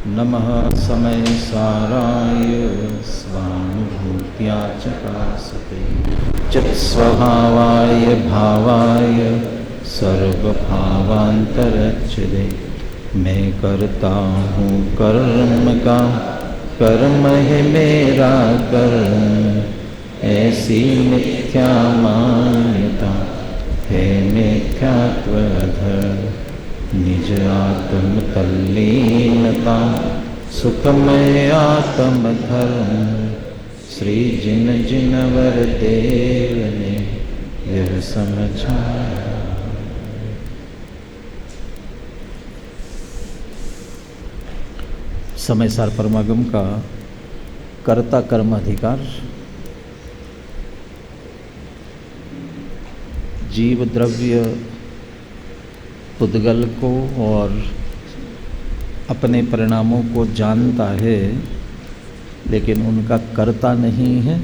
नमः समय साराय स्वानुभूत्या चकासते चित्स्वभावाय भावाय सर्वभावांतरच्छिदे। मैं करता हूँ कर्म का, कर्म है मेरा कर्म, ऐसी मिथ्या मान्यता है मिथ्यात्वधर। निज आत्म तल्लीनता सुखमय आत्म धर्म, श्री जिन जिन वर देव ने यह समझाया। समय सार परमागम का कर्ता कर्म अधिकार। जीव द्रव्य पुद्गल को और अपने परिणामों को जानता है, लेकिन उनका कर्ता नहीं है,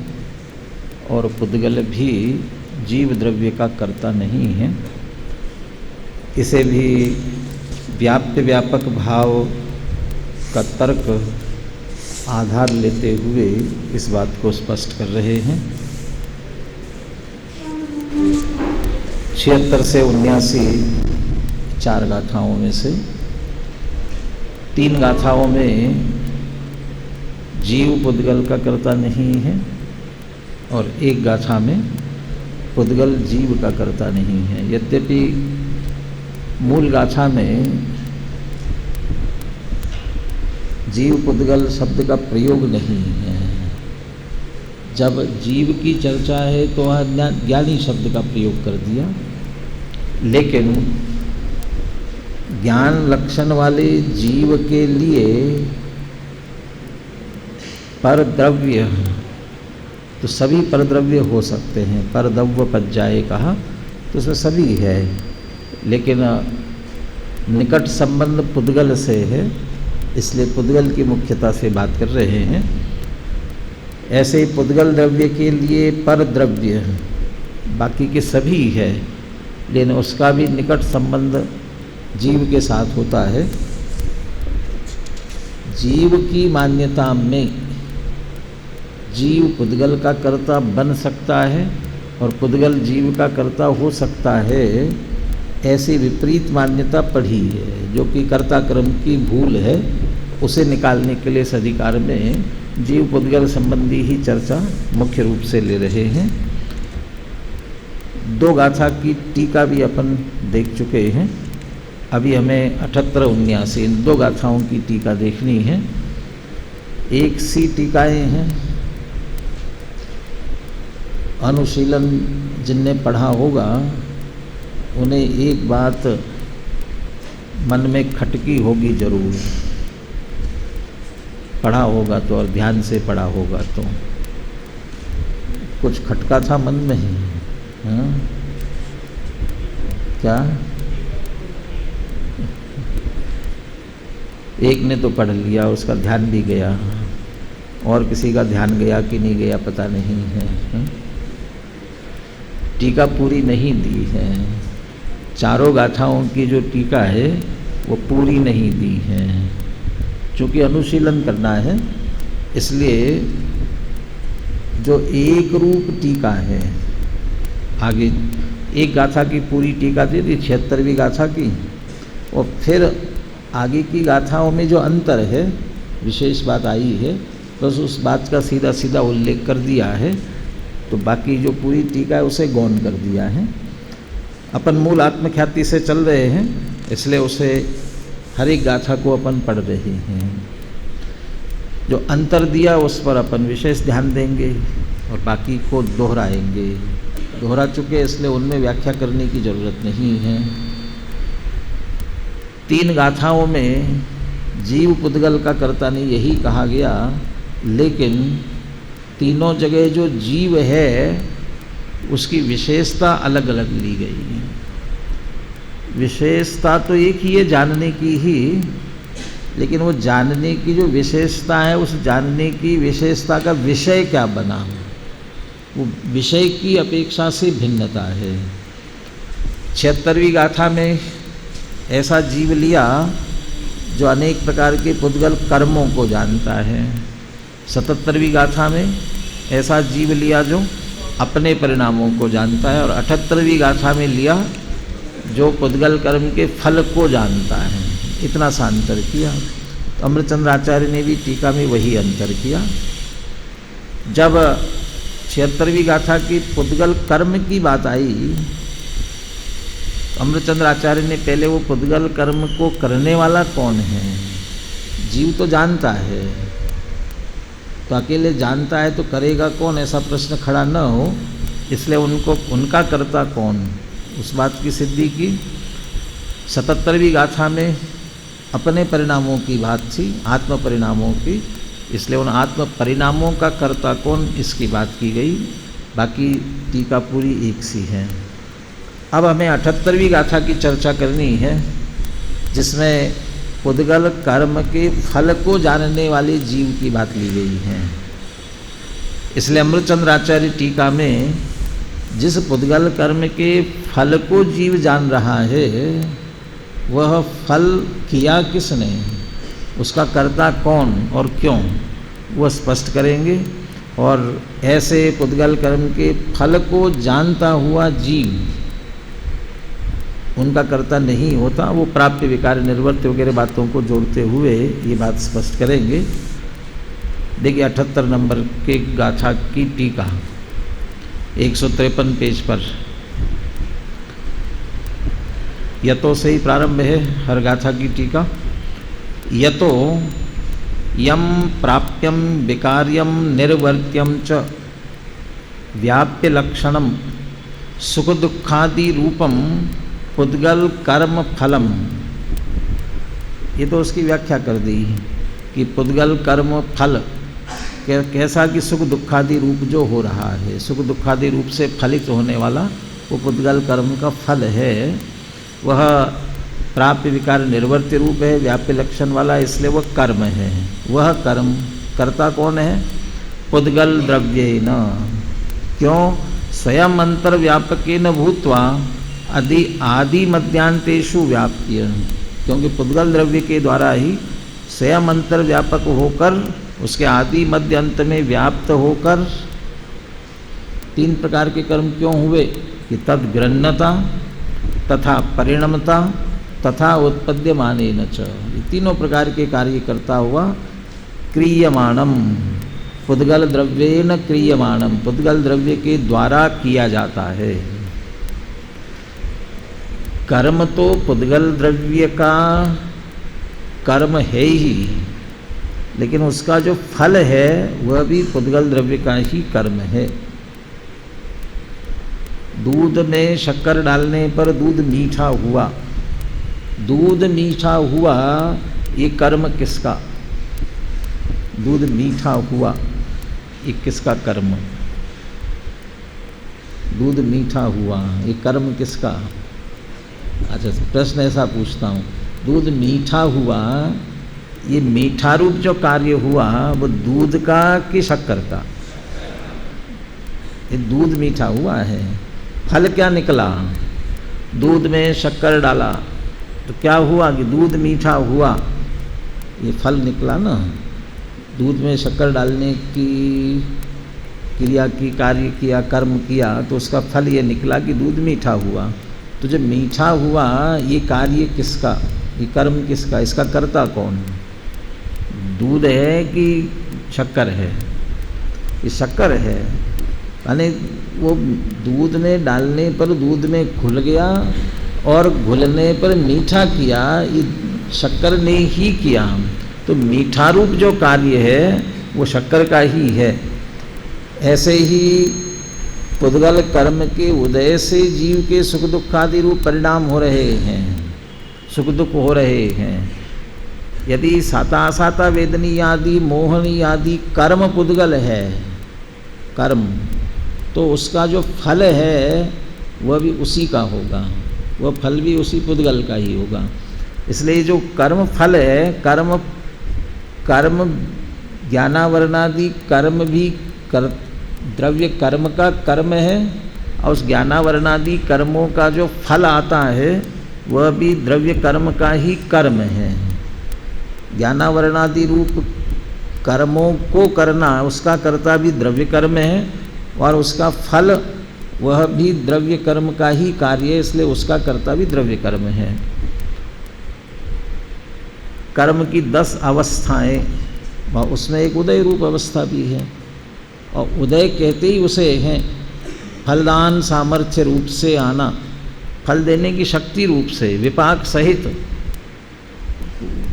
और पुद्गल भी जीव द्रव्य का कर्ता नहीं है। इसे भी व्याप्य व्यापक भाव का तर्क आधार लेते हुए इस बात को स्पष्ट कर रहे हैं। 76 से 79 4 गाथाओं में से 3 गाथाओं में जीव पुद्गल का कर्ता नहीं है, और एक गाथा में पुद्गल जीव का कर्ता नहीं है। यद्यपि मूल गाथा में जीव पुद्गल शब्द का प्रयोग नहीं है। जब जीव की चर्चा है तो वहाँ ज्ञानी शब्द का प्रयोग कर दिया, लेकिन ज्ञान लक्षण वाले जीव के लिए परद्रव्य, तो सभी परद्रव्य हो सकते हैं। परद्रव्य पज्जाए कहा तो उसमें सभी है, लेकिन निकट संबंध पुद्गल से है, इसलिए पुद्गल की मुख्यता से बात कर रहे हैं। ऐसे ही पुद्गल द्रव्य के लिए परद्रव्य बाकी के सभी है, लेकिन उसका भी निकट संबंध जीव के साथ होता है। जीव की मान्यता में जीव पुद्गल का कर्ता बन सकता है और पुद्गल जीव का कर्ता हो सकता है, ऐसी विपरीत मान्यता पढ़ी है, जो कि कर्ता क्रम की भूल है। उसे निकालने के लिए इस अधिकार में जीव पुद्गल संबंधी ही चर्चा मुख्य रूप से ले रहे हैं। 2 गाथा की टीका भी अपन देख चुके हैं। अभी हमें 78 79 इन 2 गाथाओं की टीका देखनी है। 1 सी टीकाएँ हैं। अनुशीलन जिनने पढ़ा होगा उन्हें एक बात मन में खटकी होगी जरूर, पढ़ा होगा तो, और ध्यान से पढ़ा होगा तो। कुछ खटका था मन में ही, हाँ? क्या? एक ने तो पढ़ लिया, उसका ध्यान भी गया, और किसी का ध्यान गया कि नहीं गया पता नहीं है, हाँ? टीका पूरी नहीं दी है। 4 गाथाओं की जो टीका है वो पूरी नहीं दी है। चूँकि अनुशीलन करना है, इसलिए जो एक रूप टीका है, आगे एक गाथा की पूरी टीका दे दी 76वीं गाथा की, और फिर आगे की गाथाओं में जो अंतर है, विशेष बात आई है, बस उस बात का सीधा सीधा उल्लेख कर दिया है। तो बाकी जो पूरी टीका है उसे गौण कर दिया है। अपन मूल आत्मख्याति से चल रहे हैं, इसलिए उसे हर एक गाथा को अपन पढ़ रहे हैं। जो अंतर दिया उस पर अपन विशेष ध्यान देंगे और बाकी को दोहराएंगे। दोहरा चुके इसलिए उनमें व्याख्या करने की जरूरत नहीं है। 3 गाथाओं में जीव पुद्गल का कर्ता नहीं यही कहा गया, लेकिन तीनों जगह जो जीव है उसकी विशेषता अलग अलग ली गई है। विशेषता तो एक ही है, जानने की ही, लेकिन वो जानने की जो विशेषता है, उस जानने की विशेषता का विषय क्या बना, वो विषय की अपेक्षा से भिन्नता है। 76वीं गाथा में ऐसा जीव लिया जो अनेक प्रकार के पुद्गल कर्मों को जानता है। 77वीं गाथा में ऐसा जीव लिया जो अपने परिणामों को जानता है, और 78वीं गाथा में लिया जो पुद्गल कर्म के फल को जानता है। इतना सा अंतर किया। तो अमृतचंद्र आचार्य ने भी टीका में वही अंतर किया। जब 76वीं गाथा की पुद्गल कर्म की बात आई, तो अमृतचंद्र आचार्य ने पहले वो पुद्गल कर्म को करने वाला कौन है, जीव तो जानता है, तो अकेले जानता है तो करेगा कौन, ऐसा प्रश्न खड़ा न हो, इसलिए उनका कर्ता कौन, उस बात की सिद्धि की। 77वीं गाथा में अपने परिणामों की बात थी, आत्म परिणामों की, इसलिए उन आत्म परिणामों का कर्ता कौन, इसकी बात की गई। बाकी टीका पूरी एक सी है। अब हमें 78वीं गाथा की चर्चा करनी है, जिसमें पुद्गल कर्म के फल को जानने वाले जीव की बात ली गई है। इसलिए अमृतचंद्र आचार्य टीका में जिस पुद्गल कर्म के फल को जीव जान रहा है, वह फल किया किसने, उसका कर्ता कौन और क्यों, वह स्पष्ट करेंगे। और ऐसे पुद्गल कर्म के फल को जानता हुआ जीव, उनका कर्ता नहीं होता, वो प्राप्य विकार निवृत्ति वगैरह बातों को जोड़ते हुए ये बात स्पष्ट करेंगे। देखिए 78 नंबर के गाथा की टीका 153 पेज पर, यतो से ही प्रारंभ है हर गाथा की टीका। यतो यम प्राप्यम विकार्यम निर्वर्त्यम च व्याप्य लक्षणम सुख दुखादि रूपम पुद्गल कर्म फलम। ये तो उसकी व्याख्या कर दी कि पुद्गल कर्म फल कैसा कि सुख दुखादि रूप जो हो रहा है, सुख दुखादि रूप से फलित होने वाला वो पुद्गल कर्म का फल है। वह प्राप्य विकार निर्वर्त्य रूप है, व्याप्य लक्षण वाला, इसलिए वह कर्म है। वह कर्म कर्ता कौन है, पुद्गल द्रव्येन। क्यों, स्वयं अंतर व्यापकेन भूत्वा आदि मध्यांतेषु व्याप्य। क्योंकि पुद्गल द्रव्य के द्वारा ही स्वयं अंतर व्यापक होकर उसके आदि मध्य अंत में व्याप्त होकर 3 प्रकार के कर्म क्यों हुए कि तद्ग्रन्नता तथा परिणमता तथा उत्पद्यमानेन च, ये तीनों प्रकार के कार्य करता हुआ क्रियमाणम पुद्गल द्रव्येन क्रियमाणम, पुद्गल द्रव्य के द्वारा किया जाता है। कर्म तो पुद्गल द्रव्य का कर्म है ही, लेकिन उसका जो फल है वह भी पुद्गल द्रव्य का ही कर्म है। दूध में शक्कर डालने पर दूध मीठा हुआ, दूध मीठा हुआ, ये कर्म किसका, दूध मीठा हुआ, ये किसका कर्म, दूध मीठा हुआ, ये कर्म किसका। अच्छा, प्रश्न ऐसा पूछता हूँ, दूध मीठा हुआ, ये मीठा रूप जो कार्य हुआ वो दूध का कि शक्कर का, ये दूध मीठा हुआ है। फल क्या निकला, दूध में शक्कर डाला तो क्या हुआ कि दूध मीठा हुआ, ये फल निकला ना। दूध में शक्कर डालने की क्रिया की, कार्य किया, कर्म किया, तो उसका फल ये निकला कि दूध मीठा हुआ। तो जब मीठा हुआ, ये कार्य किसका, ये कर्म किसका, इसका कर्ता कौन, दूध है कि शक्कर है, ये शक्कर है। यानी वो दूध में डालने पर दूध में घुल गया और घुलने पर मीठा किया, ये शक्कर ने ही किया। तो मीठा रूप जो कार्य है वो शक्कर का ही है। ऐसे ही पुद्गल कर्म के उदय से जीव के सुख दुखादि रूप परिणाम हो रहे हैं, सुख दुख हो रहे हैं। यदि साता साता वेदनी आदि मोहनी आदि कर्म पुद्गल है, कर्म, तो उसका जो फल है वह भी उसी का होगा, वह फल भी उसी पुद्गल का ही होगा। इसलिए जो कर्म फल है, कर्म ज्ञानावरणादि कर्म भी द्रव्य कर्म का कर्म है, और उस ज्ञानावरणादि कर्मों का जो फल आता है वह भी द्रव्य कर्म का ही कर्म है। ज्ञानावरणादि रूप कर्मों को करना, उसका कर्ता भी द्रव्य कर्म है और उसका फल वह भी द्रव्य कर्म का ही कार्य है, इसलिए उसका कर्ता भी द्रव्य कर्म है। कर्म की 10 अवस्थाएं, उसमें एक उदय रूप अवस्था भी है, और उदय कहते ही उसे हैं फलदान सामर्थ्य रूप से आना, फल देने की शक्ति रूप से विपाक सहित,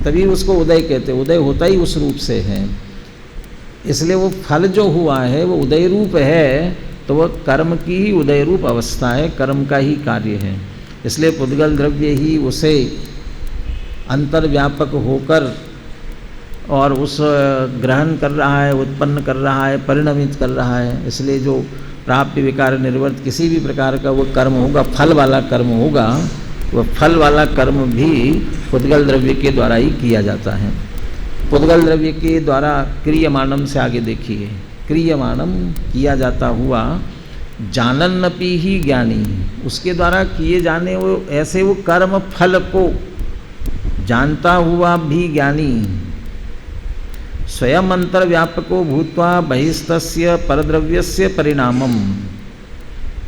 तभी उसको उदय कहते। उदय होता ही उस रूप से है, इसलिए वो फल जो हुआ है वो उदय रूप है, तो वह कर्म की ही उदय रूप अवस्था है, कर्म का ही कार्य है। इसलिए पुद्गल द्रव्य ही उसे अंतर्व्यापक होकर और उस ग्रहण कर रहा है, उत्पन्न कर रहा है, परिणमित कर रहा है। इसलिए जो प्राप्ति विकार निर्वर्त किसी भी प्रकार का वो कर्म होगा, फल वाला कर्म होगा, वह फल वाला कर्म भी पुद्गल द्रव्य के द्वारा ही किया जाता है। पुद्गल द्रव्य के द्वारा क्रियमाणम से आगे देखिए, क्रियमाणम किया जाता हुआ, जानन्नपि ही ज्ञानी, उसके द्वारा किए जाने वो ऐसे वो कर्म फल को जानता हुआ भी ज्ञानी, स्वयं अंतर्व्यापको भूत्वा बहिस्तस्य परद्रव्यस्य परिणामम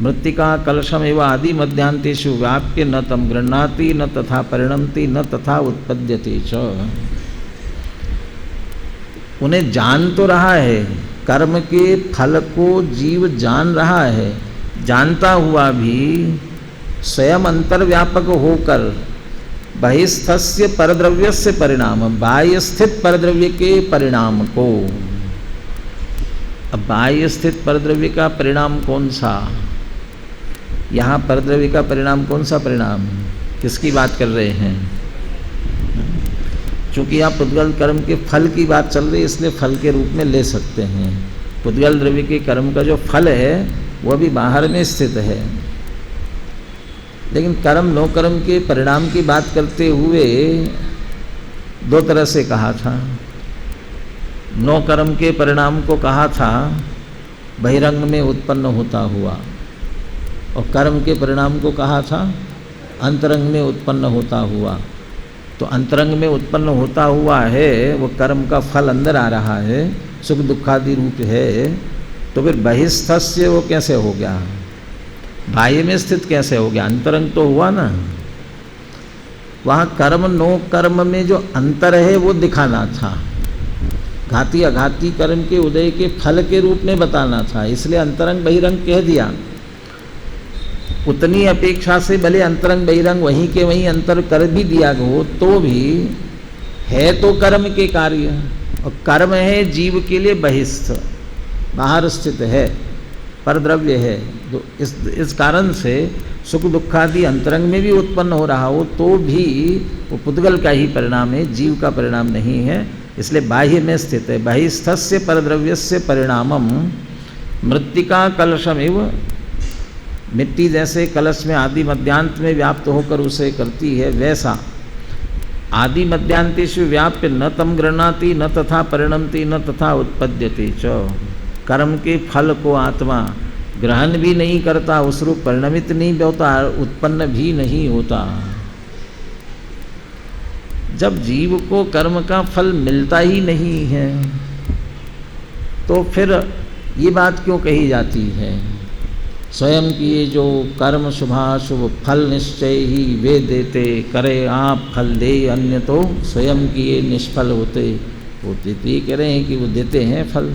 मृत्तिका कलशम एवं आदि मध्यांतेषु व्याप्य न तम गृह्णाति न तथा परिणमति न तथा उत्पद्यते च। उन्हें जान तो रहा है, कर्म के फल को जीव जान रहा है, जानता हुआ भी स्वयं अंतर्व्यापक होकर बहिस्थस्य परद्रव्यस्य परिणाम, बाह्य स्थित परद्रव्य के परिणाम को। अब बाह्य स्थित परद्रव्य का परिणाम कौन सा? यहाँ परद्रव्य का परिणाम कौन सा परिणाम, किसकी बात कर रहे हैं? चूँकि यहाँ पुद्गल कर्म के फल की बात चल रही है, इसलिए फल के रूप में ले सकते हैं। पुद्गल द्रव्य के कर्म का जो फल है वह भी बाहर में स्थित है, लेकिन कर्म नो कर्म के परिणाम की बात करते हुए दो तरह से कहा था। नो कर्म के परिणाम को कहा था बहिरंग में उत्पन्न होता हुआ, और कर्म के परिणाम को कहा था अंतरंग में उत्पन्न होता हुआ। तो अंतरंग में उत्पन्न होता हुआ है वो कर्म का फल अंदर आ रहा है, सुख दुखादि रूप है, तो फिर बहिस्थस्य वो कैसे हो गया, बाह्य में स्थित कैसे हो गया? अंतरंग तो हुआ ना। वहाँ कर्म नो कर्म में जो अंतर है वो दिखाना था, घाती अघाती कर्म के उदय के फल के रूप में बताना था, इसलिए अंतरंग बहिरंग कह दिया। उतनी अपेक्षा से भले अंतरंग बहिरंग वहीं के वहीं अंतर कर भी दिया हो, तो भी है तो कर्म के कार्य, और कर्म है जीव के लिए बहिस्थ, बाहर स्थित है, परद्रव्य है। तो इस कारण से सुख दुखादि अंतरंग में भी उत्पन्न हो रहा हो तो भी वो पुद्गल का ही परिणाम है, जीव का परिणाम नहीं है, इसलिए बाह्य में स्थित है। बहिस्थस्य परद्रव्यस्य परिणामम मृत्तिका कलशमेव, मिट्टी जैसे कलश में आदि मध्यांत में व्याप्त होकर उसे करती है, वैसा आदि मध्यांतेषु व्याप्य न तम गृह्णाति न तथा परिणमति न तथा उत्पद्यते च। कर्म के फल को आत्मा ग्रहण भी नहीं करता, उस रूप परिणमित नहीं होता, उत्पन्न भी नहीं होता। जब जीव को कर्म का फल मिलता ही नहीं है तो फिर ये बात क्यों कही जाती है? स्वयं किए जो कर्म शुभाशुभ फल निश्चय ही वे देते, करे आप फल दे अन्य तो स्वयं किए निष्फल होते। तो ये कह रहे हैं कि वो देते हैं फल,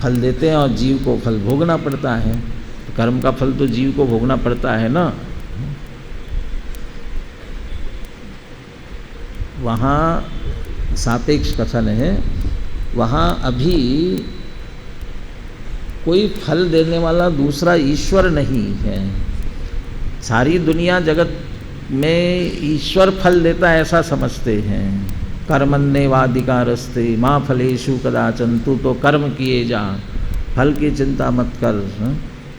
फल देते हैं और जीव को फल भोगना पड़ता है। तो कर्म का फल तो जीव को भोगना पड़ता है ना। वहाँ सापेक्ष कथन है, वहाँ अभी कोई फल देने वाला दूसरा ईश्वर नहीं है। सारी दुनिया जगत में ईश्वर फल देता है ऐसा समझते हैं। कर्मण्येवाधिकारस्ते माँ फलेषु कदाचन, तू तो कर्म किए जा, फल की चिंता मत कर,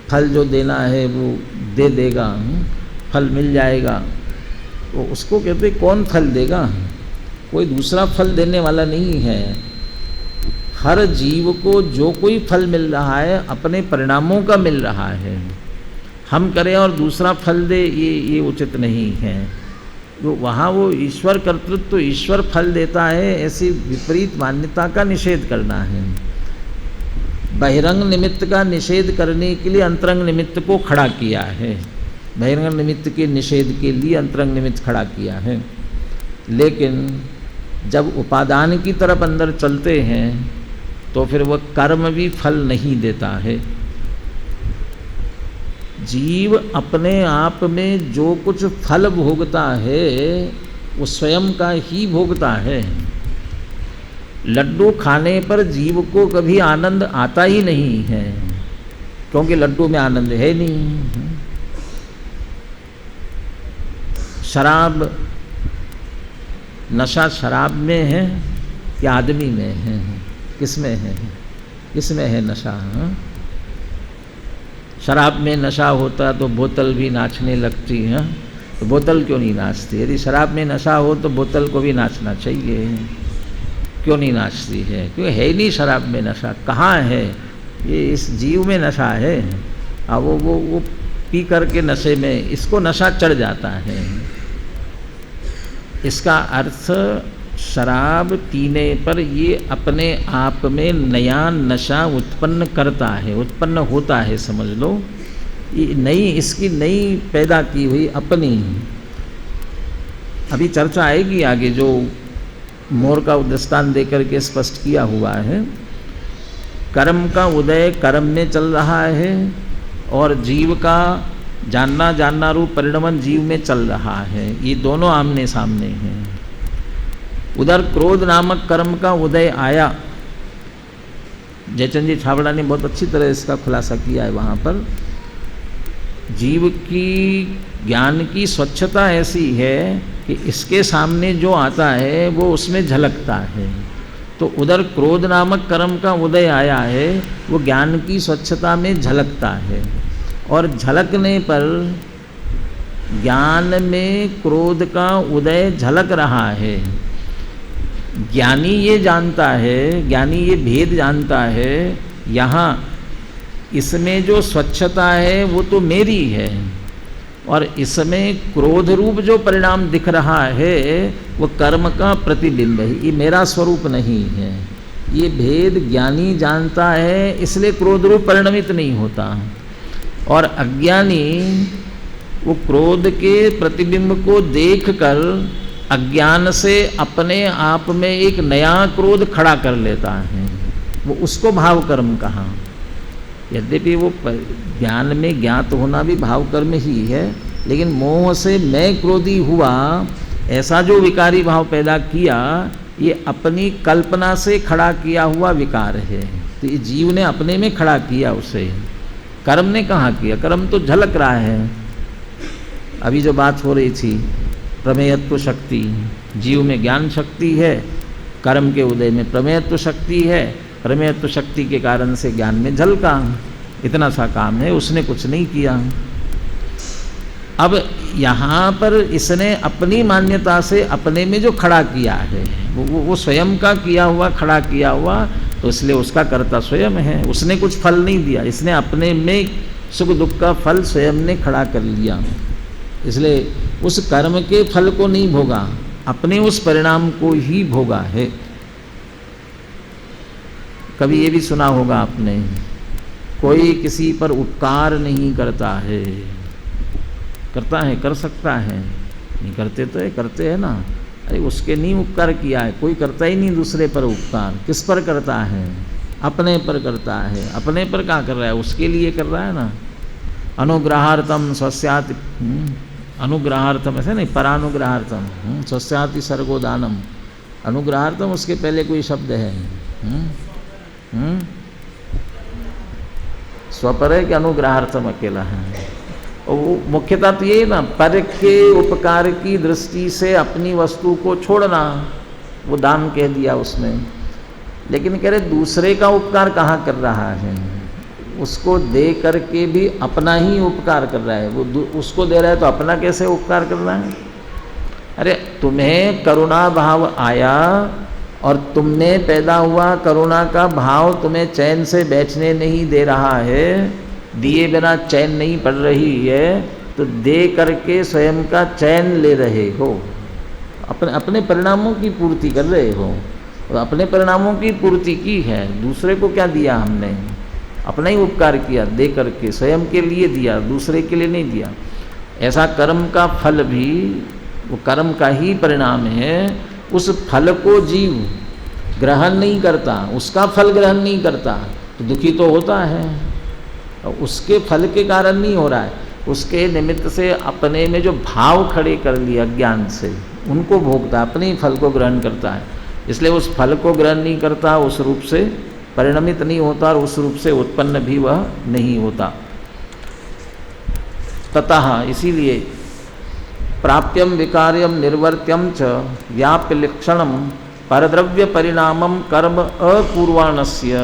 फल जो देना है वो दे देगा, फल मिल जाएगा। तो उसको कहते कौन फल देगा? कोई दूसरा फल देने वाला नहीं है। हर जीव को जो कोई फल मिल रहा है अपने परिणामों का मिल रहा है। हम करें और दूसरा फल दे, ये उचित नहीं है। तो वहाँ वो ईश्वर कर्तृत्व तो ईश्वर फल देता है, ऐसी विपरीत मान्यता का निषेध करना है। बहिरंग निमित्त का निषेध करने के लिए अंतरंग निमित्त को खड़ा किया है, बहिरंग निमित्त के निषेध के लिए अंतरंग निमित्त खड़ा किया है। लेकिन जब उपादान की तरफ अंदर चलते हैं तो फिर वह कर्म भी फल नहीं देता है। जीव अपने आप में जो कुछ फल भोगता है वो स्वयं का ही भोगता है। लड्डू खाने पर जीव को कभी आनंद आता ही नहीं है, क्योंकि लड्डू में आनंद है नहीं। शराब, नशा शराब में है कि आदमी में है? किसमें है? किसमें है नशा? शराब में नशा होता तो बोतल भी नाचने लगती है, तो बोतल क्यों नहीं नाचती? यदि शराब में नशा हो तो बोतल को भी नाचना चाहिए, क्यों नहीं नाचती है? क्यों है ही नहीं शराब में नशा। कहाँ है? ये इस जीव में नशा है। अब वो पी करके नशे में इसको नशा चढ़ जाता है। इसका अर्थ शराब पीने पर ये अपने आप में नया नशा उत्पन्न करता है, उत्पन्न होता है, समझ लो। ये नई, इसकी नई पैदा की हुई अपनी, अभी चर्चा आएगी आगे, जो मोर का दृष्टांत देकर के स्पष्ट किया हुआ है। कर्म का उदय कर्म में चल रहा है और जीव का जानना रूप परिणमन जीव में चल रहा है। ये दोनों आमने सामने हैं। उधर क्रोध नामक कर्म का उदय आया। जयचंद जी छाबड़ा ने बहुत अच्छी तरह इसका खुलासा किया है वहाँ पर। जीव की ज्ञान की स्वच्छता ऐसी है कि इसके सामने जो आता है वो उसमें झलकता है। तो उधर क्रोध नामक कर्म का उदय आया है, वो ज्ञान की स्वच्छता में झलकता है, और झलकने पर ज्ञान में क्रोध का उदय झलक रहा है। ज्ञानी ये जानता है, ज्ञानी ये भेद जानता है, यहाँ इसमें जो स्वच्छता है वो तो मेरी है, और इसमें क्रोध रूप जो परिणाम दिख रहा है वो कर्म का प्रतिबिंब है, ये मेरा स्वरूप नहीं है। ये भेद ज्ञानी जानता है, इसलिए क्रोध रूप परिणमित नहीं होता। और अज्ञानी वो क्रोध के प्रतिबिंब को देखकर अज्ञान से अपने आप में एक नया क्रोध खड़ा कर लेता है, वो उसको भाव कर्म कहा। यद्यपि वो ज्ञान में ज्ञात होना भी भाव कर्म ही है, लेकिन मोह से मैं क्रोधी हुआ, ऐसा जो विकारी भाव पैदा किया, ये अपनी कल्पना से खड़ा किया हुआ विकार है। तो ये जीव ने अपने में खड़ा किया उसे, कर्म ने कहाँ किया? कर्म तो झलक रहा है। अभी जो बात हो रही थी प्रमेयत्व शक्ति, जीव में ज्ञान शक्ति है, कर्म के उदय में प्रमेयत्व शक्ति है, प्रमेयत्व शक्ति के कारण से ज्ञान में झलका। इतना सा काम है, उसने कुछ नहीं किया। अब यहाँ पर इसने अपनी मान्यता से अपने में जो खड़ा किया है वो स्वयं का किया हुआ, खड़ा किया हुआ, तो इसलिए उसका कर्ता स्वयं है। उसने कुछ फल नहीं दिया, इसने अपने में सुख दुख का फल स्वयं ने खड़ा कर लिया। इसलिए उस कर्म के फल को नहीं भोगा, अपने उस परिणाम को ही भोगा है। कभी ये भी सुना होगा आपने, कोई किसी पर उपकार नहीं करता है। करता है? कर सकता है? नहीं करते तो है, करते हैं ना। अरे उसके नहीं उपकार किया है, कोई करता ही नहीं दूसरे पर उपकार। किस पर करता है? अपने पर करता है। अपने पर क्या कर रहा है? उसके लिए कर रहा है ना। अनुग्रहार्थम स्वस्याति, अनुग्रहार्थम ऐसे नहीं, परानुग्रहार्थम, स्वस्याति सर्गोदानम। अनुग्रहार्थम उसके पहले कोई शब्द है? स्वपर है कि अनुग्रहार्थम अकेला है? और वो मुख्यतः तो ये ना, पर के उपकार की दृष्टि से अपनी वस्तु को छोड़ना, वो दान कह दिया उसने। लेकिन कह रहे दूसरे का उपकार कहाँ कर रहा है? उसको दे करके भी अपना ही उपकार कर रहा है। वो उसको दे रहा है तो अपना कैसे उपकार कर रहा है? अरे तुम्हें करुणा भाव आया और तुमने पैदा हुआ करुणा का भाव तुम्हें चैन से बैठने नहीं दे रहा है, दिए बिना चैन नहीं पड़ रही है, तो दे करके स्वयं का चयन ले रहे हो, अपने अपने परिणामों की पूर्ति कर रहे हो। और अपने परिणामों की पूर्ति की है, दूसरे को क्या दिया हमने? अपना ही उपकार किया, दे करके स्वयं के लिए दिया, दूसरे के लिए नहीं दिया। ऐसा कर्म का फल भी वो कर्म का ही परिणाम है, उस फल को जीव ग्रहण नहीं करता, उसका फल ग्रहण नहीं करता तो दुखी तो होता है। और उसके फल के कारण नहीं हो रहा है, उसके निमित्त से अपने में जो भाव खड़े कर लिए अज्ञान से, उनको भोगता, अपने ही फल को ग्रहण करता है। इसलिए उस फल को ग्रहण नहीं करता, उस रूप से परिणमित नहीं होता और उस रूप से उत्पन्न भी वह नहीं होता। ततः इसीलिए प्राप्यम विकार्यम निर्वर्त्यम च व्याप्य लक्षणम परद्रव्य परिणामम कर्म अपूर्वाणस्य।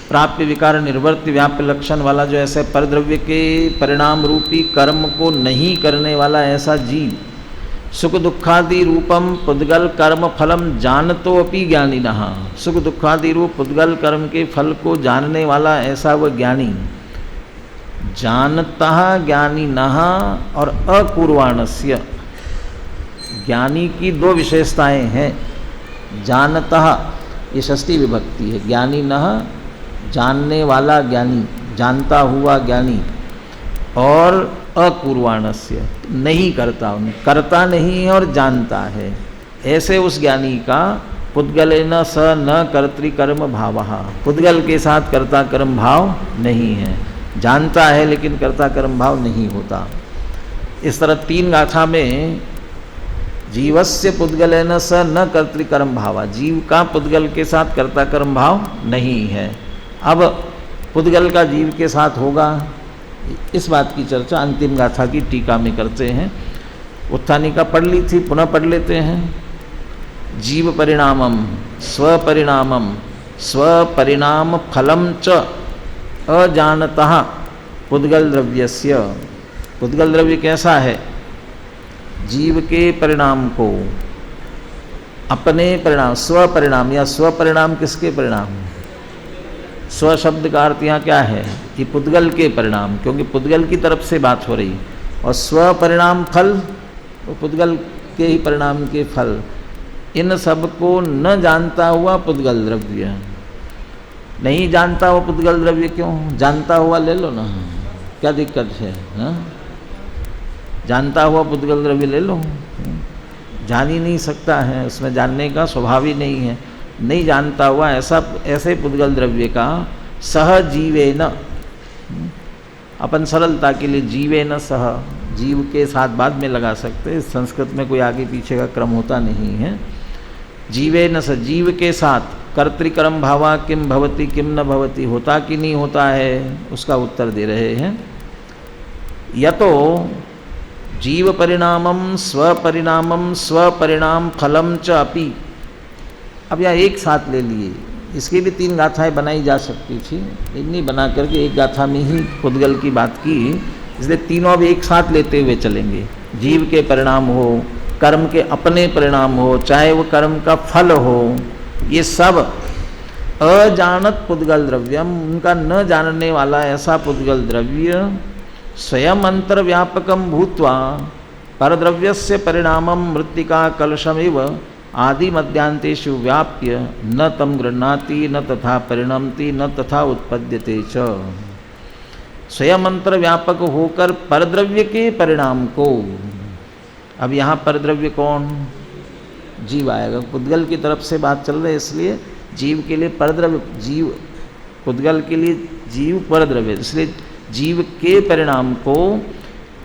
प्राप्य विकार निर्वर्त्य व्याप्य लक्षण वाला जो ऐसे परद्रव्य के परिणाम रूपी कर्म को नहीं करने वाला ऐसा जीव, सुख दुखादि रूपम पुद्गल कर्म फलम जानतो अपि ज्ञानिनः। सुख दुखादि रूप पुद्गल कर्म के फल को जानने वाला ऐसा वह ज्ञानी, जानता ज्ञानिनः और अकुर्वाणस्य। ज्ञानी की दो विशेषताएं हैं। जानता ये षष्ठी विभक्ति है, ज्ञानिनः जानने वाला ज्ञानी, जानता हुआ ज्ञानी, और अकुर्वाणस्य नहीं करता, करता नहीं है और जानता है। ऐसे उस ज्ञानी का पुद्गलेन स न कर्तृकर्म भावः, पुद्गल के साथ कर्ता कर्म भाव नहीं है, जानता है लेकिन कर्ता कर्म भाव नहीं होता। इस तरह तीन गाथा में जीवस्य पुद्गलेन स न कर्तृकर्म भाव, जीव का पुद्गल के साथ कर्ता कर्म भाव नहीं है। अब पुद्गल का जीव के साथ होगा, इस बात की चर्चा अंतिम गाथा की टीका में करते हैं। उत्थानिका पढ़ ली थी, पुनः पढ़ लेते हैं। जीव परिणामम स्वपरिणामम स्वपरिणाम फलम च अजानतः पुद्गल द्रव्यस्य। पुद्गल द्रव्य कैसा है? जीव के परिणाम को अपने परिणाम, स्वपरिणाम या स्वपरिणाम किसके परिणाम? स्व शब्द का अर्थ यहाँ क्या है कि पुद्गल के परिणाम, क्योंकि पुद्गल की तरफ से बात हो रही, और स्व परिणाम फल तो पुद्गल के ही परिणाम के फल, इन सब को न जानता हुआ पुद्गल द्रव्य। नहीं जानता हुआ पुद्गल द्रव्य क्यों? जानता हुआ ले लो ना, क्या दिक्कत है ना? जानता हुआ पुद्गल द्रव्य ले लो, जान ही नहीं सकता है, उसमें जानने का स्वभाव ही नहीं है। नहीं जानता हुआ ऐसे पुद्गल द्रव्य का सह जीवेन, अपन सरलता के लिए जीवेन सह, जीव के साथ बाद में लगा सकते हैं, संस्कृत में कोई आगे पीछे का क्रम होता नहीं है। जीवेन सह, जीव के साथ कर्तृकर्म भावा किम भवति किम न भवति, होता कि नहीं होता है, उसका उत्तर दे रहे हैं। यतो जीव परिणामम स्वपरिणामम स्वपरिणाम फलम च अपि। अब यहाँ एक साथ ले लिए, इसकी भी तीन गाथाएं बनाई जा सकती थी, इतनी बना करके एक गाथा में ही पुद्गल की बात की, इसलिए तीनों अब एक साथ लेते हुए चलेंगे। जीव के परिणाम हो, कर्म के अपने परिणाम हो, चाहे वो कर्म का फल हो, ये सब अजानत पुद्गल द्रव्यम, उनका न जानने वाला ऐसा पुद्गल द्रव्य स्वयं अंतर्व्यापकम भूत्वा परद्रव्यस्य परिणामम मृत्तिका कलशमिव आदि मध्यांतेषु व्याप्य न तम गृह्णाति न तथा परिणमति न तथा उत्पद्यते च। स्वयं अंतर्व्यापक होकर परद्रव्य के परिणाम को, अब यहाँ परद्रव्य कौन? जीव आएगा, पुद्गल की तरफ से बात चल रही है, इसलिए जीव के लिए परद्रव्य, जीव पुद्गल के लिए जीव परद्रव्य, इसलिए जीव के परिणाम को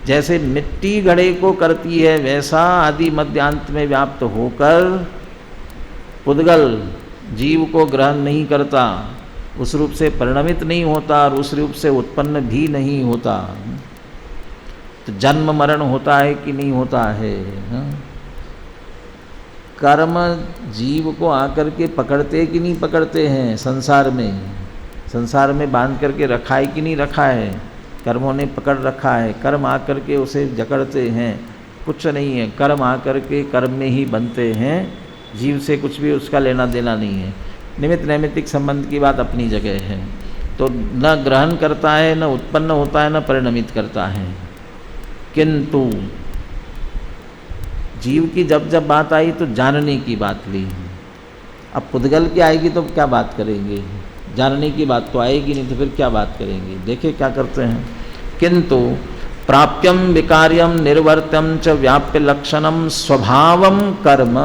जैसे मिट्टी घड़े को करती है, वैसा आदि मध्यांत में व्याप्त होकर पुद्गल जीव को ग्रहण नहीं करता, उस रूप से परिणमित नहीं होता और उस रूप से उत्पन्न भी नहीं होता। तो जन्म मरण होता है कि नहीं होता है? कर्म जीव को आकर के पकड़ते कि नहीं पकड़ते हैं? संसार में बांध करके रखा है कि नहीं रखा है? कर्मों ने पकड़ रखा है, कर्म आकर के उसे जकड़ते हैं। कुछ नहीं है, कर्म आकर के कर्म में ही बनते हैं, जीव से कुछ भी उसका लेना देना नहीं है। निमित्त नैमित्तिक संबंध की बात अपनी जगह है, तो न ग्रहण करता है, न उत्पन्न होता है, न परिणमित करता है। किंतु जीव की जब जब बात आई तो जानने की बात ली। अब पुद्गल की आएगी तो क्या बात करेंगे? जानने की बात तो आएगी नहीं, तो फिर क्या बात करेंगे? देखिए क्या करते हैं। किंतु प्राप्यम विकार्यम निर्वर्त्यम च व्याप्य लक्षणम स्वभावम कर्म,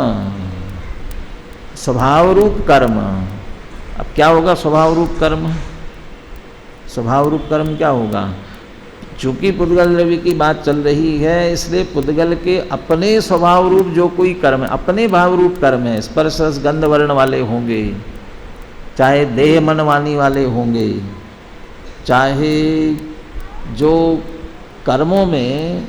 स्वभाव रूप कर्म। अब क्या होगा स्वभाव रूप कर्म? स्वभाव रूप कर्म क्या होगा? चूंकि पुद्गल द्रव्य की बात चल रही है, इसलिए पुद्गल के अपने स्वभाव रूप जो कोई कर्म है, अपने भाव रूप कर्म है, स्पर्श रस गंध वर्ण वाले होंगे, चाहे देह मन वाणी वाले होंगे, चाहे जो कर्मों में,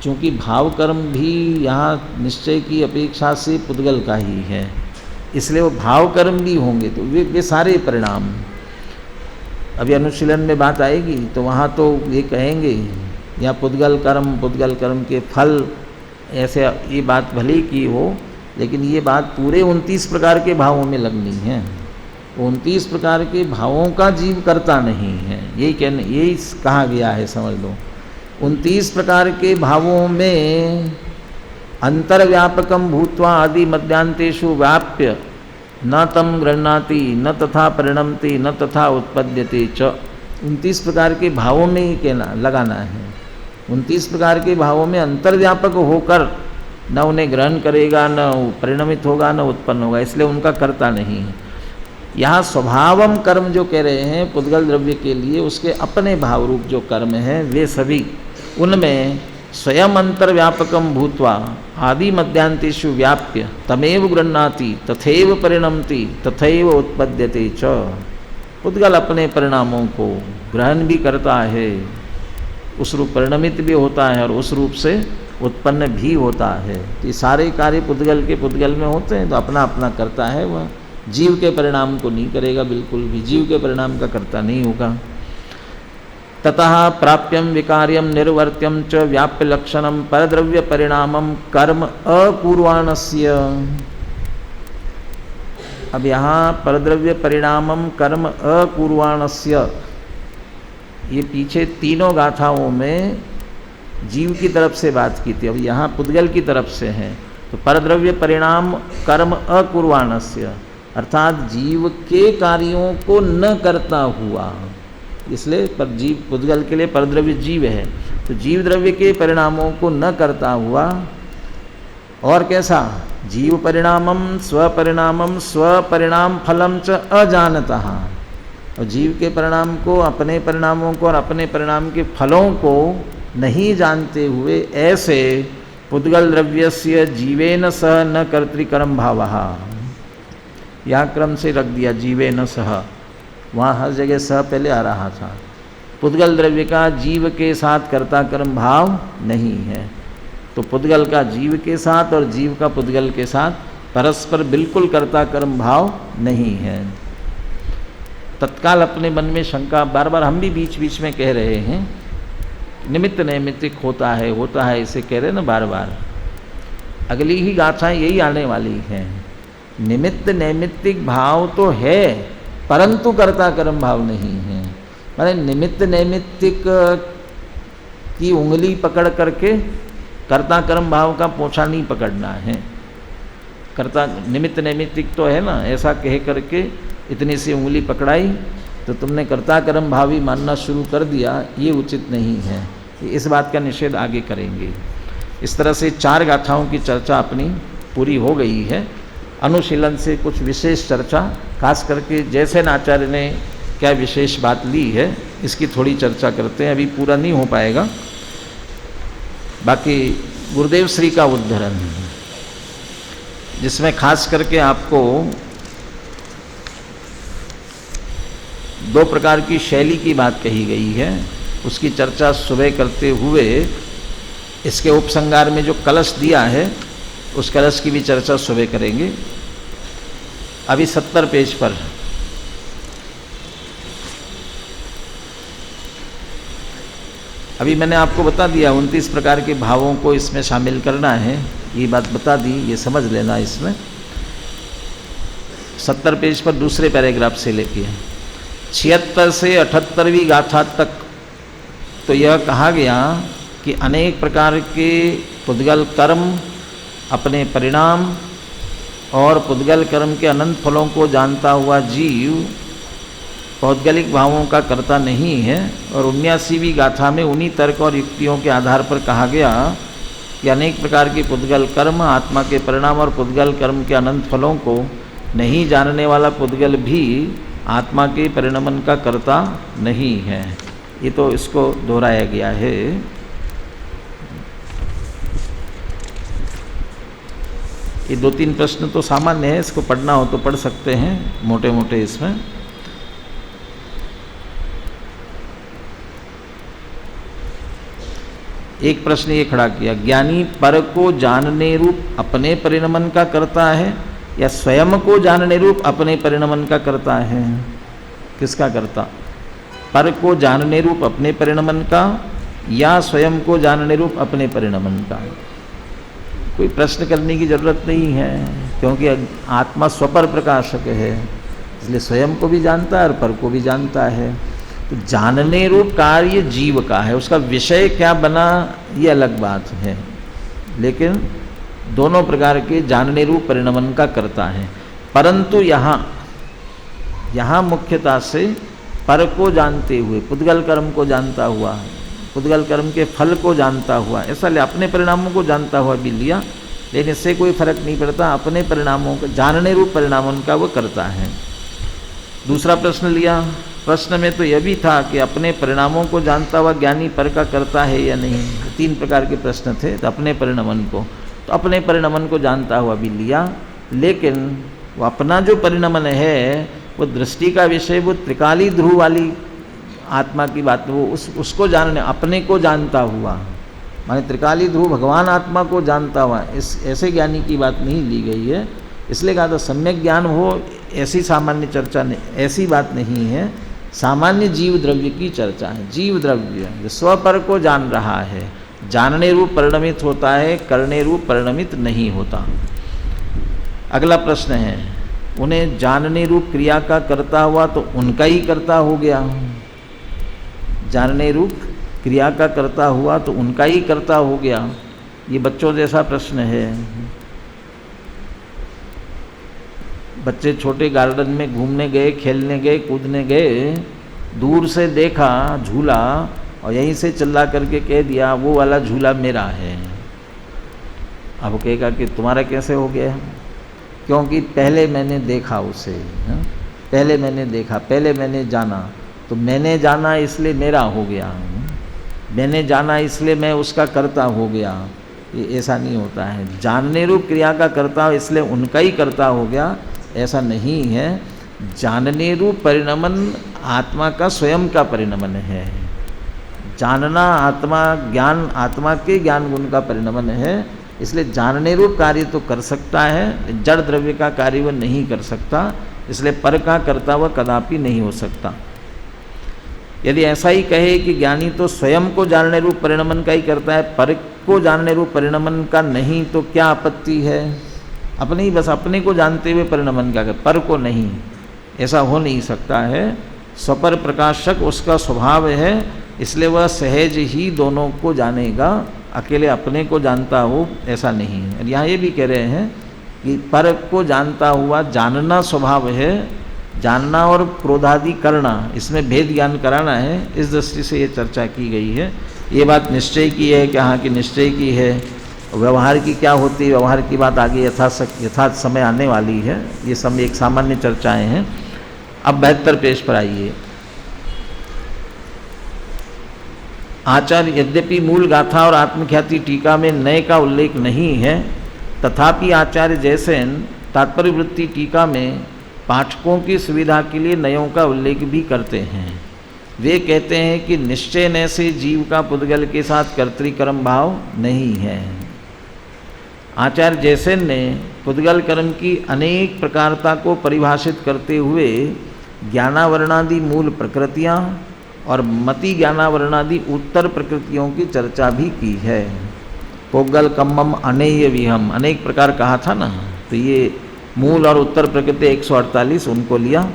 चूंकि भाव कर्म भी यहाँ निश्चय की अपेक्षा से पुद्गल का ही है, इसलिए वो भाव कर्म भी होंगे, तो वे सारे परिणाम। अभी अनुशीलन में बात आएगी तो वहाँ तो ये कहेंगे या पुद्गल कर्म के फल, ऐसे ये बात भले ही की हो, लेकिन ये बात पूरे 29 प्रकार के भावों में लगनी है। 29 प्रकार के भावों का जीव करता नहीं है, यही कहा गया है, समझ लो। 29 प्रकार के भावों में अंतर्व्यापकम भूत्वा आदि मध्यांतेषु व्याप्य न तम गृह्णाति न तथा परिणमति न तथा उत्पद्यते च। 29 प्रकार के भावों में ही कहना लगाना है। 29 प्रकार के भावों में अंतर्व्यापक होकर न उन्हें ग्रहण करेगा, न परिणमित होगा, न उत्पन्न होगा, इसलिए उनका कर्ता नहीं है। यहाँ स्वभावम कर्म जो कह रहे हैं पुद्गल द्रव्य के लिए, उसके अपने भाव रूप जो कर्म हैं वे सभी, उनमें स्वयं अंतर्व्यापकम भूत्वा आदि मध्यांतेषु व्याप्य तमेव गृह्णाति तथैव परिणमति तथैव उत्पद्यते च। पुद्गल अपने परिणामों को ग्रहण भी करता है, उस रूप परिणमित भी होता है और उस रूप से उत्पन्न भी होता है। तो ये सारे कार्य पुद्गल के पुद्गल में होते हैं, तो अपना अपना करता है। वह जीव के परिणाम को नहीं करेगा, बिल्कुल भी जीव के परिणाम का कर्ता नहीं होगा। ततः प्राप्यम विकार्यम निर्वर्त्यम च व्याप्य लक्षणम परद्रव्य परिणामम कर्म अपूर्वाणस्य। अब यहाँ परद्रव्य परिणामम कर्म अपूर्वाणस्य, ये पीछे तीनों गाथाओं में जीव की तरफ से बात की थी, अब यहाँ पुद्गल की तरफ से है। तो परद्रव्य परिणाम कर्म अपूर्वाणस्य, अर्थात जीव के कार्यों को न करता हुआ, इसलिए पर जीव पुद्गल के लिए परद्रव्य जीव है, तो जीव द्रव्य के परिणामों को न करता हुआ, और कैसा? जीव परिणामम स्वपरिणाम फलम च अजानतः, और जीव के परिणाम को, अपने परिणामों को और अपने परिणाम के फलों को नहीं जानते हुए ऐसे पुद्गल द्रव्यस्य जीवेन सह न कर्तृकर्म भावः, यह क्रम से रख दिया जीवेन सह, वहाँ हर जगह सह पहले आ रहा था। पुद्गल द्रव्य का जीव के साथ कर्ता कर्म भाव नहीं है, तो पुद्गल का जीव के साथ और जीव का पुद्गल के साथ परस्पर बिल्कुल कर्ता कर्म भाव नहीं है। तत्काल अपने मन में शंका, बार बार हम भी बीच बीच में कह रहे हैं, निमित्त नैमित्तिक होता है, इसे कह रहे हैं ना बार बार। अगली ही गाथाएं यही आने वाली हैं। निमित्त नैमित्तिक भाव तो है, परंतु कर्ता कर्म भाव नहीं है। माने निमित्त नैमित्तिक की उंगली पकड़ करके कर्ता कर्म भाव का पोछा नहीं पकड़ना है। कर्ता निमित्त नैमित्तिक तो है ना, ऐसा कह करके इतनी सी उंगली पकड़ाई तो तुमने कर्ता कर्म भाव ही मानना शुरू कर दिया, ये उचित नहीं है। इस बात का निषेध आगे करेंगे। इस तरह से 4 गाथाओं की चर्चा अपनी पूरी हो गई है। अनुशीलन से कुछ विशेष चर्चा, खास करके जैसे आचार्य ने क्या विशेष बात ली है, इसकी थोड़ी चर्चा करते हैं। अभी पूरा नहीं हो पाएगा। बाकी गुरुदेव श्री का उद्धरण, जिसमें खास करके आपको 2 प्रकार की शैली की बात कही गई है, उसकी चर्चा सुबह करते हुए इसके उपसंहार में जो कलश दिया है उस कलश की भी चर्चा सुबह करेंगे। अभी 70 पेज पर अभी मैंने आपको बता दिया 29 प्रकार के भावों को इसमें शामिल करना है, ये बात बता दी, ये समझ लेना। इसमें 70 पेज पर दूसरे पैराग्राफ से लेके 76 से 78वीं गाथा तक तो यह कहा गया कि अनेक प्रकार के पुद्गल कर्म, अपने परिणाम और पुद्गल कर्म के अनंत फलों को जानता हुआ जीव पौद्गलिक भावों का कर्ता नहीं है। और 79वीं गाथा में उन्हीं तर्क और युक्तियों के आधार पर कहा गया कि अनेक प्रकार के पुद्गल कर्म, आत्मा के परिणाम और पुद्गल कर्म के अनंत फलों को नहीं जानने वाला पुद्गल भी आत्मा के परिणमन का कर्ता नहीं है। ये तो इसको दोहराया गया है। ये 2-3 प्रश्न तो सामान्य है, इसको पढ़ना हो तो पढ़ सकते हैं मोटे मोटे इसमें। एक प्रश्न ये खड़ा किया, ज्ञानी पर को जानने रूप अपने परिणमन का करता है या स्वयं को जानने रूप अपने परिणमन का करता है? किसका करता? पर को जानने रूप अपने परिणमन का या स्वयं को जानने रूप अपने परिणमन का? कोई प्रश्न करने की जरूरत नहीं है, क्योंकि आत्मा स्वपर प्रकाशक है, इसलिए स्वयं को भी जानता है और पर को भी जानता है। तो जानने रूप कार्य जीव का है, उसका विषय क्या बना ये अलग बात है, लेकिन दोनों प्रकार के जानने रूप परिणमन का करता है। परंतु यहाँ मुख्यतः से पर को जानते हुए, पुद्गल कर्म को जानता हुआ, पुद्गल कर्म के फल को जानता हुआ, ऐसा ले अपने परिणामों को जानता हुआ भी लिया, लेकिन इससे कोई फर्क नहीं पड़ता, अपने परिणामों का जानने रूप परिणामों का वो करता है। दूसरा प्रश्न लिया, प्रश्न में तो यह भी था कि अपने परिणामों को जानता हुआ ज्ञानी पर का करता है या नहीं। 3 प्रकार के प्रश्न थे। तो अपने परिणमन को, तो अपने परिणमन को जानता हुआ भी लिया, लेकिन वो अपना जो परिणमन है वो दृष्टि का विषय, वो त्रिकाली ध्रुव वाली आत्मा की बात, वो उसको जानने, अपने को जानता हुआ, माने त्रिकाली ध्रुव भगवान आत्मा को जानता हुआ, इस ऐसे ज्ञानी की बात नहीं ली गई है। इसलिए कहा था सम्यक ज्ञान हो, ऐसी सामान्य चर्चा नहीं, ऐसी बात नहीं है, सामान्य जीव द्रव्य की चर्चा है। जीव द्रव्य जो स्वपर को जान रहा है, जानने रूप परिणमित होता है, करने रूप परिणमित नहीं होता। अगला प्रश्न है, उन्हें जानने रूप क्रिया का करता हुआ तो उनका ही करता हो गया। जानने रूप क्रिया का करता हुआ तो उनका ही करता हो गया। ये बच्चों जैसा प्रश्न है। बच्चे छोटे गार्डन में घूमने गए, खेलने गए, कूदने गए, दूर से देखा झूला और यहीं से चिल्ला करके कह दिया वो वाला झूला मेरा है। अब कहेगा कि तुम्हारा कैसे हो गया? क्योंकि पहले मैंने देखा उसे, पहले मैंने देखा, पहले मैंने जाना, तो मैंने जाना इसलिए मेरा हो गया, मैंने जाना इसलिए मैं उसका करता हो गया। ये ऐसा नहीं होता है। जानने रूप क्रिया का करता इसलिए उनका ही करता हो गया, ऐसा नहीं है। जानने रूप परिणमन आत्मा का स्वयं का परिणमन है। जानना आत्मा, ज्ञान आत्मा के ज्ञान गुण का परिणमन है, इसलिए जानने रूप कार्य तो कर सकता है, जड़ द्रव्य का कार्य वह नहीं कर सकता, इसलिए पर का करता वह कदापि नहीं हो सकता। यदि ऐसा ही कहे कि ज्ञानी तो स्वयं को जानने रूप परिणमन का ही करता है, पर को जानने रूप परिणमन का नहीं, तो क्या आपत्ति है? अपने ही बस अपने को जानते हुए परिणमन का कर, पर को नहीं, ऐसा हो नहीं सकता है। स्वपर प्रकाशक उसका स्वभाव है, इसलिए वह सहज ही दोनों को जानेगा, अकेले अपने को जानता हो ऐसा नहीं है। और यहाँ ये भी कह रहे हैं कि पर को जानता हुआ जानना स्वभाव है, जानना और क्रोधादि करना, इसमें भेद ज्ञान कराना है, इस दृष्टि से ये चर्चा की गई है। ये बात निश्चय की है कि हाँ की निश्चय की है। व्यवहार की क्या होती है, व्यवहार की बात आगे यथार्थ समय आने वाली है। ये सब एक सामान्य चर्चाएं हैं। अब 72 पेज पर आइए। आचार्य यद्यपि मूल गाथा और आत्मख्याति टीका में नए का उल्लेख नहीं है, तथापि आचार्य जैसेन तात्पर्य वृत्ति टीका में पाठकों की सुविधा के लिए नयों का उल्लेख भी करते हैं। वे कहते हैं कि निश्चय न से जीव का पुद्गल के साथ कर्तृकर्म भाव नहीं है। आचार्य जैसेन ने पुद्गल कर्म की अनेक प्रकारता को परिभाषित करते हुए ज्ञानावरणादि मूल प्रकृतियाँ और मति ज्ञानावरणादि उत्तर प्रकृतियों की चर्चा भी की है। पुद्गल कम्मम अनेय विहम अनेक प्रकार कहा था ना, तो ये मूल और उत्तर प्रकृति 148 उनको लिया।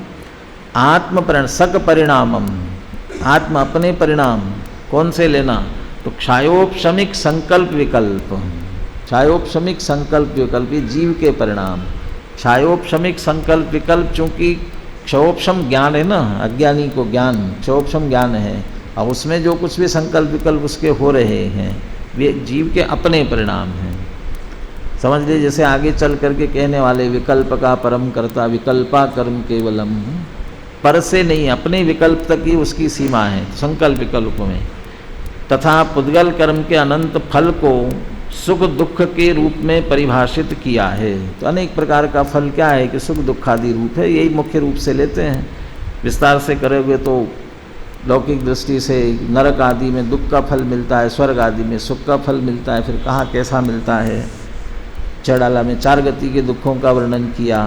आत्म परिणाम सक परिणामम, आत्म अपने परिणाम कौन से लेना, तो क्षयोपशमिक संकल्प विकल्प, क्षयोपशमिक संकल्प विकल्प ये जीव के परिणाम। क्षयोपशमिक संकल्प विकल्प चूँकि क्षयोपशम ज्ञान है ना, अज्ञानी को ज्ञान क्षयोपशम ज्ञान है, और उसमें जो कुछ भी संकल्प विकल्प उसके हो रहे हैं वे जीव के अपने परिणाम हैं। समझ लीजिए, जैसे आगे चल करके कहने वाले विकल्प का परम कर्ता विकल्पा कर्म केवलम, पर से नहीं अपने विकल्प तक ही उसकी सीमा है संकल्प विकल्प में। तथा पुद्गल कर्म के अनंत फल को सुख दुख के रूप में परिभाषित किया है। तो अनेक प्रकार का फल क्या है कि सुख दुख आदि रूप है, यही मुख्य रूप से लेते हैं। विस्तार से करोगे तो लौकिक दृष्टि से नरक आदि में दुख का फल मिलता है, स्वर्ग आदि में सुख का फल मिलता है, फिर कहाँ कैसा मिलता है। चढ़ाला में 4 गति के दुखों का वर्णन किया,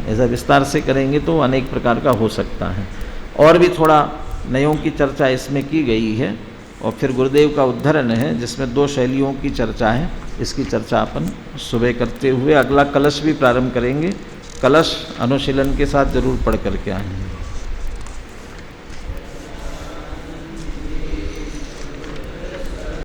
ऐसा विस्तार से करेंगे तो अनेक प्रकार का हो सकता है। और भी थोड़ा नयों की चर्चा इसमें की गई है, और फिर गुरुदेव का उद्धरण है जिसमें 2 शैलियों की चर्चा है। इसकी चर्चा अपन सुबह करते हुए अगला कलश भी प्रारंभ करेंगे। कलश अनुशीलन के साथ जरूर पढ़ करके आएंगे।